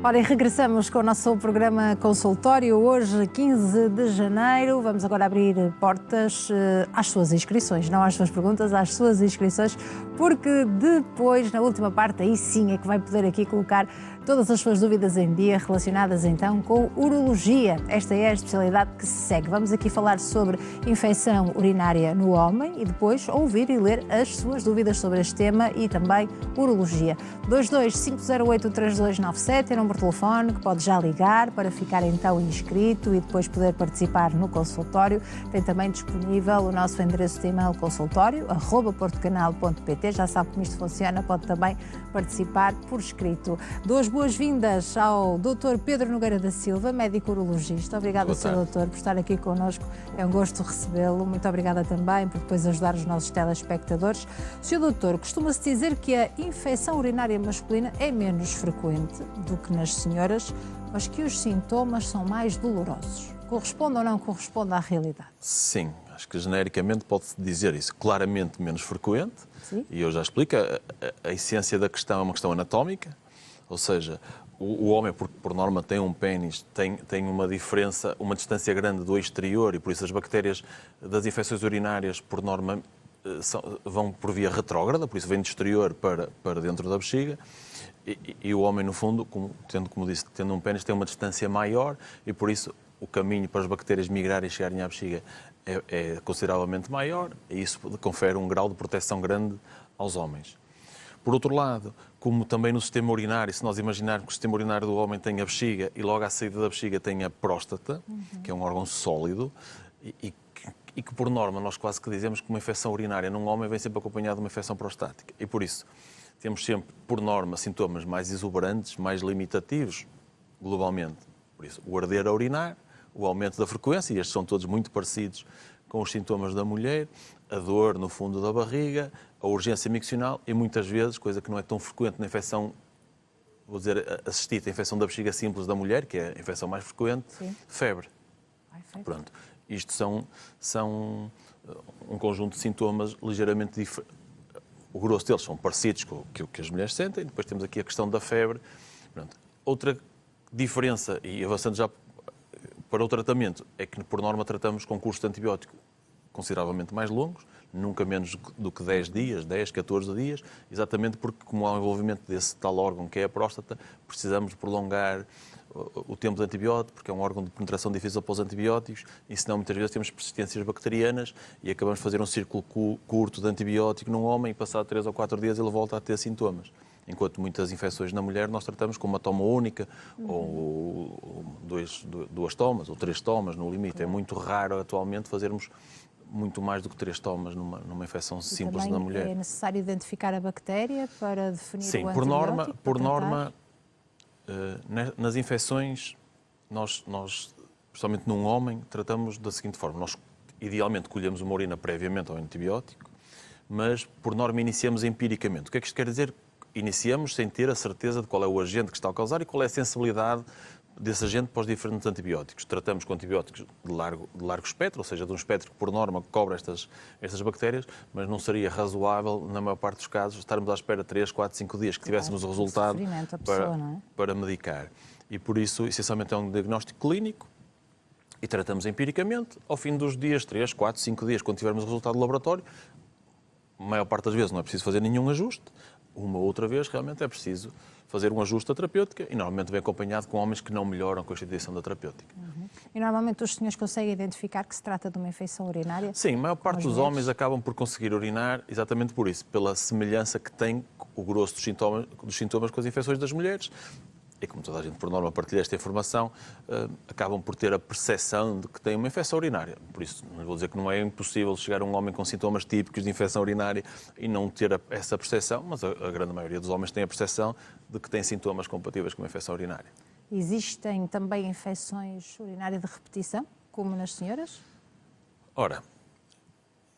Ora, e regressamos com o nosso programa consultório. Hoje, 15 de janeiro, vamos agora abrir portas às suas inscrições, não às suas perguntas, às suas inscrições, porque depois, na última parte, aí sim é que vai poder aqui colocar todas as suas dúvidas em dia relacionadas então com urologia. Esta é a especialidade que se segue. Vamos aqui falar sobre infecção urinária no homem e depois ouvir e ler as suas dúvidas sobre este tema e também urologia. 22 508 3297 é o número de telefone que pode já ligar para ficar então inscrito e depois poder participar no consultório. Tem também disponível o nosso endereço de e-mail consultório@portocanal.pt. Já sabe como isto funciona, pode também participar por escrito. Duas boas-vindas ao Dr. Pedro Nogueira da Silva, médico urologista. Obrigada, Sr. Doutor, por estar aqui connosco. É um gosto recebê-lo. Muito obrigada também por depois ajudar os nossos telespectadores. Sr. Doutor, costuma-se dizer que a infecção urinária masculina é menos frequente do que nas senhoras, mas que os sintomas são mais dolorosos. Corresponde ou não corresponde à realidade? Sim, acho que genericamente pode-se dizer isso. Claramente menos frequente. Sim. E eu já explico. A essência da questão é uma questão anatómica. Ou seja, o homem, por norma, tem um pênis, tem uma diferença, uma distância grande do exterior e por isso as bactérias das infecções urinárias, por norma, vão por via retrógrada, por isso vem do exterior para dentro da bexiga. E o homem, no fundo, como disse, tendo um pênis, tem uma distância maior e por isso o caminho para as bactérias migrarem e chegarem à bexiga é consideravelmente maior e isso confere um grau de proteção grande aos homens. Por outro lado, como também no sistema urinário, se nós imaginarmos que o sistema urinário do homem tem a bexiga e logo à saída da bexiga tem a próstata, que é um órgão sólido, e que por norma nós quase que dizemos que uma infecção urinária num homem vem sempre acompanhada de uma infecção prostática. E por isso temos sempre, por norma, sintomas mais exuberantes, mais limitativos, globalmente. Por isso, o arder a urinar, o aumento da frequência, e estes são todos muito parecidos com os sintomas da mulher, a dor no fundo da barriga, a urgência miccional e muitas vezes, coisa que não é tão frequente na infecção, vou dizer, assistida, a infecção da bexiga simples da mulher, que é a infecção mais frequente, sim. Febre. Pronto. Isto são um conjunto de sintomas ligeiramente diferentes. O grosso deles são parecidos com o que as mulheres sentem. Depois temos aqui a questão da febre. Pronto. Outra diferença, e avançando já para o tratamento, é que por norma tratamos com cursos de antibiótico consideravelmente mais longos, nunca menos do que 10 dias, 10, 14 dias, exatamente porque, como há um envolvimento desse tal órgão que é a próstata, precisamos prolongar o tempo de antibiótico, porque é um órgão de penetração difícil para os antibióticos, e senão muitas vezes temos persistências bacterianas e acabamos de fazer um círculo curto de antibiótico num homem e passado 3 ou 4 dias ele volta a ter sintomas. Enquanto muitas infecções na mulher nós tratamos com uma toma única, ou duas tomas, ou 3 tomas no limite. É muito raro atualmente fazermos muito mais do que 3 tomas numa infecção simples na mulher. É necessário identificar a bactéria para definir o antibiótico? Sim, por norma, nas infecções, nós, principalmente num homem, tratamos da seguinte forma. Nós, idealmente, colhemos uma urina previamente ao antibiótico, mas, por norma, iniciamos empiricamente. O que é que isto quer dizer? Iniciamos sem ter a certeza de qual é o agente que está a causar e qual é a sensibilidade desse agente para os diferentes antibióticos. Tratamos com antibióticos de largo espectro, ou seja, de um espectro que, por norma, cobre estas bactérias, mas não seria razoável, na maior parte dos casos, estarmos à espera 3, 4, 5 dias que tivéssemos o resultado para medicar. E, por isso, essencialmente, é um diagnóstico clínico e tratamos empiricamente. Ao fim dos dias, 3, 4, 5 dias, quando tivermos o resultado do laboratório, a maior parte das vezes não é preciso fazer nenhum ajuste. Uma ou outra vez, realmente, é preciso fazer um ajuste da terapêutica e normalmente vem acompanhado com homens que não melhoram com a instituição da terapêutica. E normalmente os senhores conseguem identificar que se trata de uma infecção urinária? Sim, a maior parte dos homens acabam por conseguir urinar exatamente por isso, pela semelhança que tem o grosso dos sintomas com as infecções das mulheres. E como toda a gente, por norma, partilha esta informação, acabam por ter a percepção de que têm uma infecção urinária. Por isso, não vou dizer que não é impossível chegar a um homem com sintomas típicos de infecção urinária e não ter essa percepção, mas a grande maioria dos homens tem a percepção de que têm sintomas compatíveis com uma infecção urinária. Existem também infecções urinárias de repetição, como nas senhoras? Ora,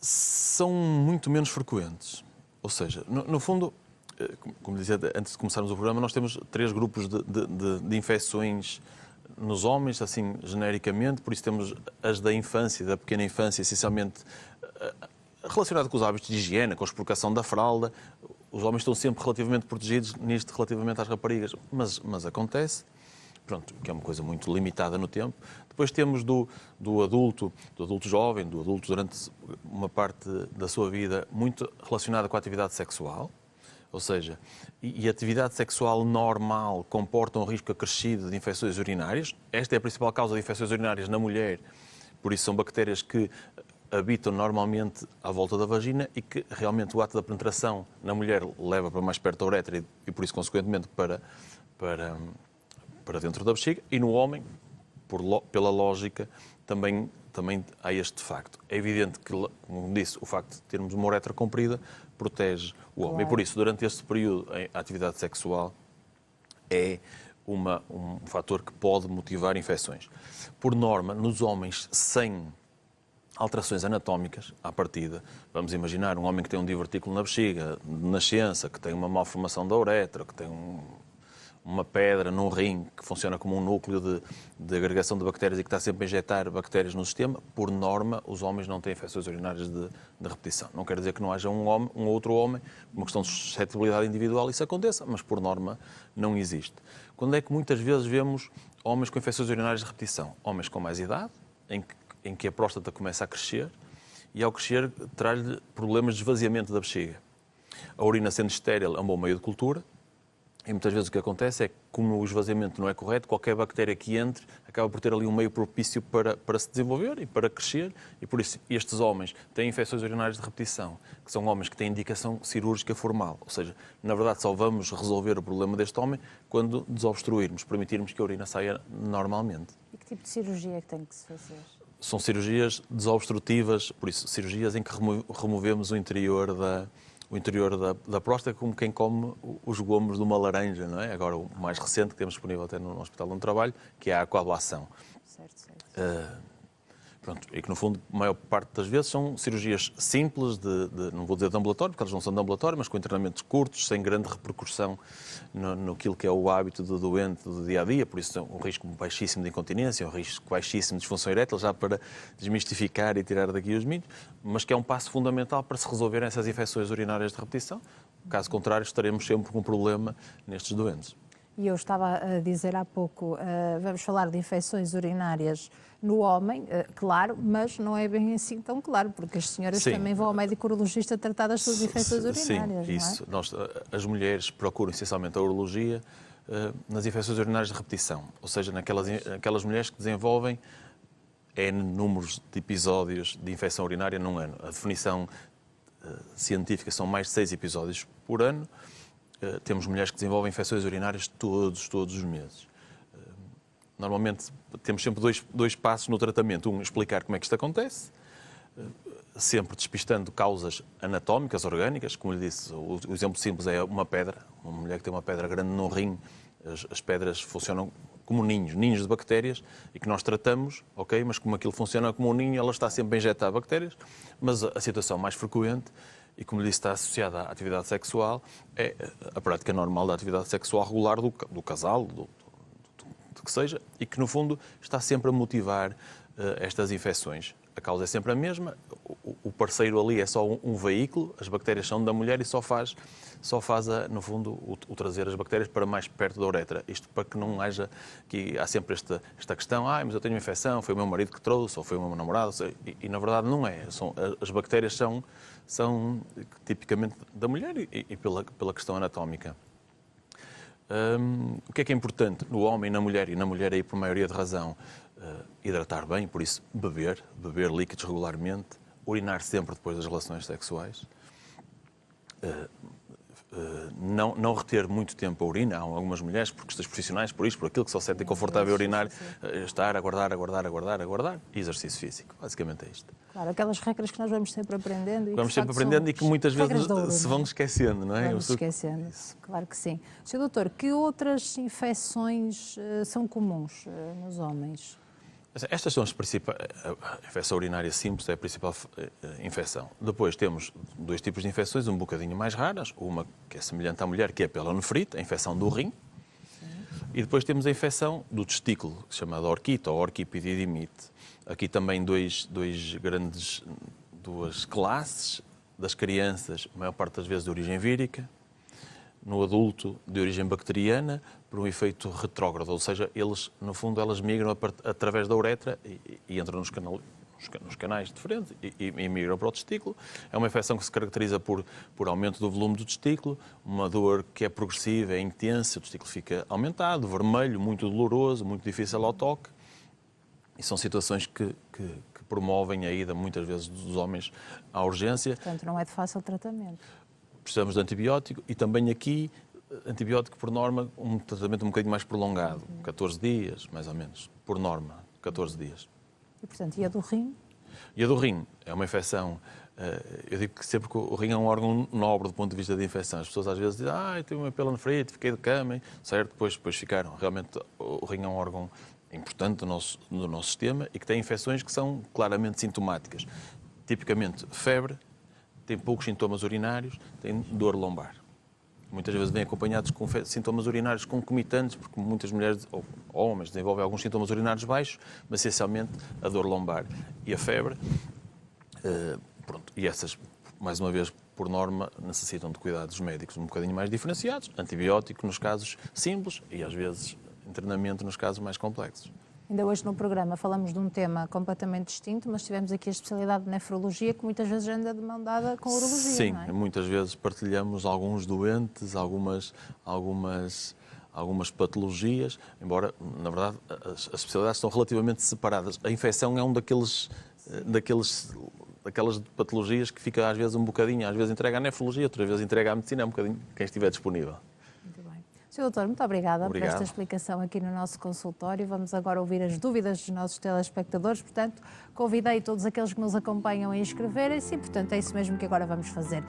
são muito menos frequentes. Ou seja, no fundo, como dizia antes de começarmos o programa, nós temos 3 grupos de infecções nos homens, assim, genericamente. Por isso temos as da infância, da pequena infância, essencialmente relacionadas com os hábitos de higiene, com a expurgação da fralda, os homens estão sempre relativamente protegidos nisto relativamente às raparigas, mas acontece, pronto, que é uma coisa muito limitada no tempo. Depois temos do adulto jovem, do adulto durante uma parte da sua vida muito relacionada com a atividade sexual, ou seja, e a atividade sexual normal comporta um risco acrescido de infecções urinárias. Esta é a principal causa de infecções urinárias na mulher, por isso são bactérias que habitam normalmente à volta da vagina e que realmente o ato da penetração na mulher leva para mais perto da uretra e por isso, consequentemente, para dentro da bexiga. E no homem, pela lógica, também há este facto. É evidente que, como disse, o facto de termos uma uretra comprida protege o homem. Claro. E por isso, durante este período, a atividade sexual é um fator que pode motivar infecções. Por norma, nos homens sem alterações anatómicas, à partida, vamos imaginar um homem que tem um divertículo na bexiga, de nascença, que tem uma malformação da uretra, que tem uma pedra num rim que funciona como um núcleo de agregação de bactérias e que está sempre a injetar bactérias no sistema, por norma, os homens não têm infecções urinárias de repetição. Não quer dizer que não haja um outro homem, por uma questão de suscetibilidade individual, isso aconteça, mas por norma não existe. Quando é que muitas vezes vemos homens com infecções urinárias de repetição? Homens com mais idade, em que a próstata começa a crescer e, ao crescer, traz-lhe problemas de esvaziamento da bexiga. A urina, sendo estéril, é um bom meio de cultura. E muitas vezes o que acontece é que, como o esvaziamento não é correto, qualquer bactéria que entre acaba por ter ali um meio propício para se desenvolver e para crescer. E por isso estes homens têm infecções urinárias de repetição, que são homens que têm indicação cirúrgica formal. Ou seja, na verdade só vamos resolver o problema deste homem quando desobstruirmos, permitirmos que a urina saia normalmente. E que tipo de cirurgia é que tem que se fazer? São cirurgias desobstrutivas, por isso, cirurgias em que removemos o interior da próstata, como quem come os gomos de uma laranja, não é? Agora, o mais recente que temos disponível até no hospital onde trabalho, que é a coablação. Certo. Pronto, e que, no fundo, a maior parte das vezes são cirurgias simples, não vou dizer de ambulatório, porque elas não são de ambulatório, mas com internamentos curtos, sem grande repercussão naquilo que é o hábito do doente do dia-a-dia, por isso um risco baixíssimo de incontinência, um risco baixíssimo de disfunção erétil, já para desmistificar e tirar daqui os mitos, mas que é um passo fundamental para se resolverem essas infecções urinárias de repetição. Caso contrário, estaremos sempre com um problema nestes doentes. E eu estava a dizer há pouco, vamos falar de infecções urinárias no homem, claro, mas não é bem assim tão claro, porque as senhoras também vão ao médico urologista tratar das suas infecções urinárias. Sim, isso. Não é? As mulheres procuram essencialmente a urologia nas infecções urinárias de repetição, ou seja, naquelas mulheres que desenvolvem N números de episódios de infecção urinária num ano. A definição científica são mais de 6 episódios por ano. Temos mulheres que desenvolvem infecções urinárias todos os meses. Normalmente temos sempre dois passos no tratamento. Um, explicar como é que isto acontece, sempre despistando causas anatómicas, orgânicas. Como lhe disse, o exemplo simples é uma pedra. Uma mulher que tem uma pedra grande no rim, as pedras funcionam como ninhos de bactérias e que nós tratamos, ok? Mas como aquilo funciona como um ninho, ela está sempre a injetar bactérias. Mas a situação mais frequente, e como lhe disse, está associada à atividade sexual, é a prática normal da atividade sexual regular do casal, do que seja, e que, no fundo, está sempre a motivar estas infecções. A causa é sempre a mesma, o parceiro ali é só um veículo, as bactérias são da mulher e só faz no fundo, o trazer as bactérias para mais perto da uretra. Isto para que não haja, que há sempre esta questão, mas eu tenho uma infecção, foi o meu marido que trouxe, ou foi o meu namorado, e na verdade não é. As bactérias são tipicamente da mulher e pela questão anatómica. O que é importante no homem e na mulher aí por maioria de razão, hidratar bem, por isso beber líquidos regularmente, urinar sempre depois das relações sexuais, não reter muito tempo a urina. Há algumas mulheres, por questões profissionais, por aquilo que só sentem confortável a urinar, estar a aguardar, e exercício físico. Basicamente é isto. Claro, aquelas regras que nós vamos sempre aprendendo. E que muitas vezes se vão esquecendo, não é? Vamos esquecendo, claro que sim. Sr. Doutor, que outras infecções são comuns nos homens? Estas são as principais. A infecção urinária simples é a principal infecção. Depois temos 2 tipos de infecções, um bocadinho mais raras. Uma que é semelhante à mulher, que é a pielonefrite, a infecção do rim. Sim. E depois temos a infecção do testículo, chamada orquite ou orquipedidimite. Aqui também duas classes das crianças, a maior parte das vezes de origem vírica, no adulto de origem bacteriana por um efeito retrógrado, ou seja, no fundo, elas migram através da uretra e entram nos canais diferentes e migram para o testículo. É uma infecção que se caracteriza por aumento do volume do testículo, uma dor que é progressiva, é intensa, o testículo fica aumentado, vermelho, muito doloroso, muito difícil ao toque. E são situações que promovem a ida, muitas vezes, dos homens à urgência. Portanto, não é de fácil tratamento. Precisamos de antibiótico e também aqui, antibiótico por norma, um tratamento um bocadinho mais prolongado, 14 dias, mais ou menos, por norma, 14 dias. E, portanto, e a do rim? E a do rim é uma infecção, eu digo que sempre que o rim é um órgão nobre do ponto de vista de infecção. As pessoas às vezes dizem, eu tive uma pelonefrite, fiquei de cama, certo? Depois ficaram. Realmente o rim é um órgão importante do nosso sistema e que tem infecções que são claramente sintomáticas. Tipicamente febre, tem poucos sintomas urinários, tem dor lombar. Muitas vezes vêm acompanhados com sintomas urinários concomitantes, porque muitas mulheres ou homens desenvolvem alguns sintomas urinários baixos, mas essencialmente a dor lombar e a febre. E essas, mais uma vez, por norma, necessitam de cuidados médicos um bocadinho mais diferenciados, antibiótico nos casos simples e, às vezes, internamento nos casos mais complexos. Ainda hoje no programa falamos de um tema completamente distinto, mas tivemos aqui a especialidade de nefrologia, que muitas vezes anda de mão dada com a urologia, sim, não é? Muitas vezes partilhamos alguns doentes, algumas patologias, embora, na verdade, as especialidades estão relativamente separadas. A infecção é um daquelas patologias que fica às vezes um bocadinho, às vezes entrega à nefrologia, outras vezes entrega à medicina, é um bocadinho quem estiver disponível. Sr. Doutor, muito obrigada Obrigado. por esta explicação aqui no nosso consultório. Vamos agora ouvir as dúvidas dos nossos telespectadores. Portanto, convidei todos aqueles que nos acompanham a inscreverem-se e, portanto, é isso mesmo que agora vamos fazer.